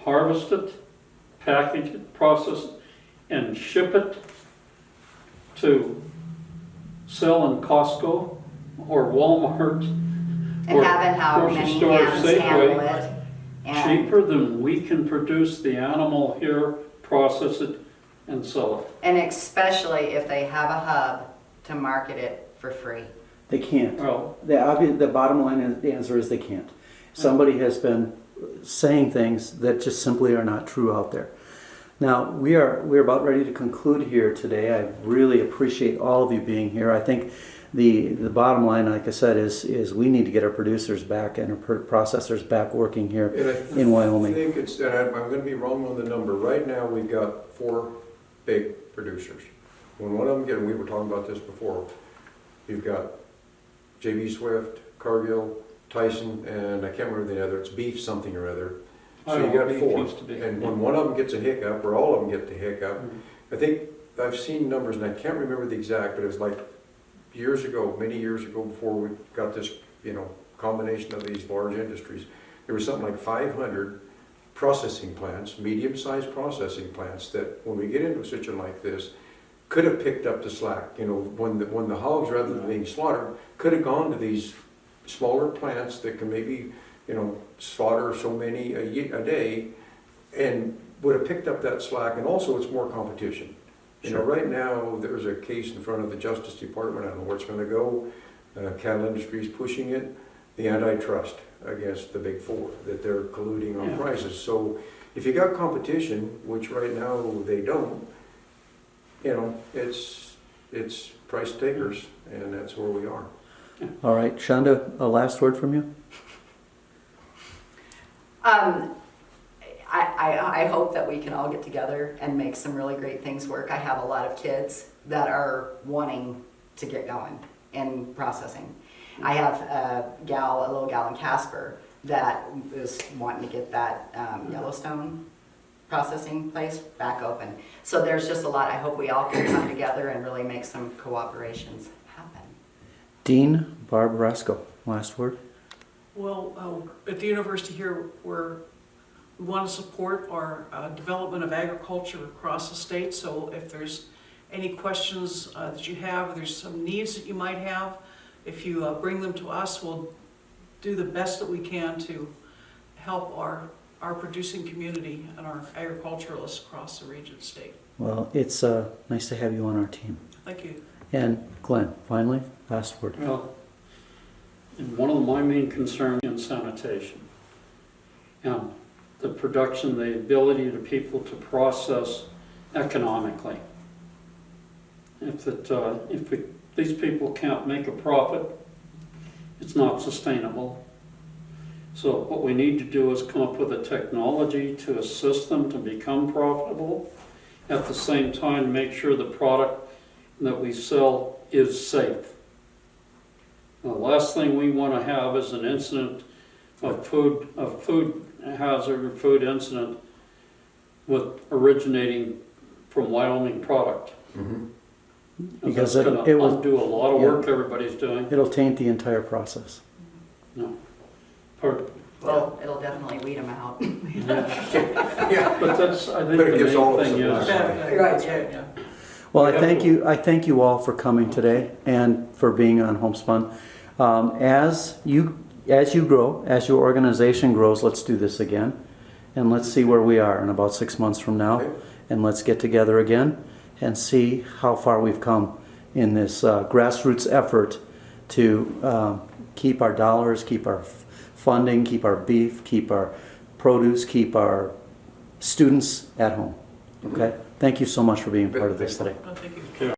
harvest it, package it, process it, and ship it to sell in Costco or Walmart And or having how grocery many store hands handle Safeway it. And cheaper than we can produce the animal here, process it, and sell it. and especially if they have a hub to market it for free. They can't. Well, The bottom line answer is they can't. Somebody has been saying things that just simply are not true out there. Now, we're about ready to conclude here today. I really appreciate all of you being here. I think the bottom line, like I said, is we need to get our producers back and our processors back working here And I in Wyoming. think and I'm going to be wrong on the number. Right now, we've got 4 big producers. When one of them, we were talking about this before, you've got J.B. Swift, Cargill, Tyson, and I can't remember the other, it's Beef something or other. So you got Beef 4. used to be. And when one of them gets a hiccup, or all of them get the hiccup, I think I've seen numbers, and I can't remember the exact, but it was like years ago, many years ago, before we got this, combination of these large industries, there was something like 500 processing plants, medium-sized processing plants, that when we get into a situation like this, could have picked up the slack. When the hogs, rather than being slaughtered, could have gone to these smaller plants that can maybe, slaughter so many a day, and would have picked up that slack. And also, it's more competition. Right now, there's a case in front of the Justice Department. I don't know where it's going to go. Cattle industry is pushing it. The antitrust against the big 4, that they're colluding on prices. So if you got competition, which right now they don't, it's price takers, and that's where we are. All right, Shonda, a last word from you? I hope that we can all get together and make some really great things work. I have a lot of kids that are wanting to get going in processing. I have a little gal in Casper that is wanting to get that Yellowstone processing place back open. So there's just a lot. I hope we all can come together and really make some cooperations happen. Dean Barb Rasco, last word. Well, at the university here, we want to support our development of agriculture across the state. So if there's any questions that you have, there's some needs that you might have, if you bring them to us, we'll do the best that we can to help our producing community and our agriculturalists across the region and state. Well, it's nice to have you on our team. Thank you. And Glenn, finally, last word. Well, and one of my main concerns is sanitation. And the production, the ability of people to process economically. If these people can't make a profit, it's not sustainable. So what we need to do is come up with a technology to assist them to become profitable. At the same time, make sure the product that we sell is safe. The last thing we want to have is an incident of food hazard or food incident with originating from Wyoming product. Because that's going it to will- undo a lot of work everybody's doing. It'll taint the entire process. No. Part, Well, it'll definitely weed them out. Yeah. but that's, I think But it the gives all of us main a thing is, black Right, Yeah. Well, I thank you all for coming today and for being on Homespun. As you grow, as your organization grows, let's do this again. And let's see where we are in about 6 months from now. Okay. And let's get together again and see how far we've come in this grassroots effort to keep our dollars, keep our funding, keep our beef, keep our produce, keep our students at home. Okay? Thank you so much for being part of this today. Well, thank you.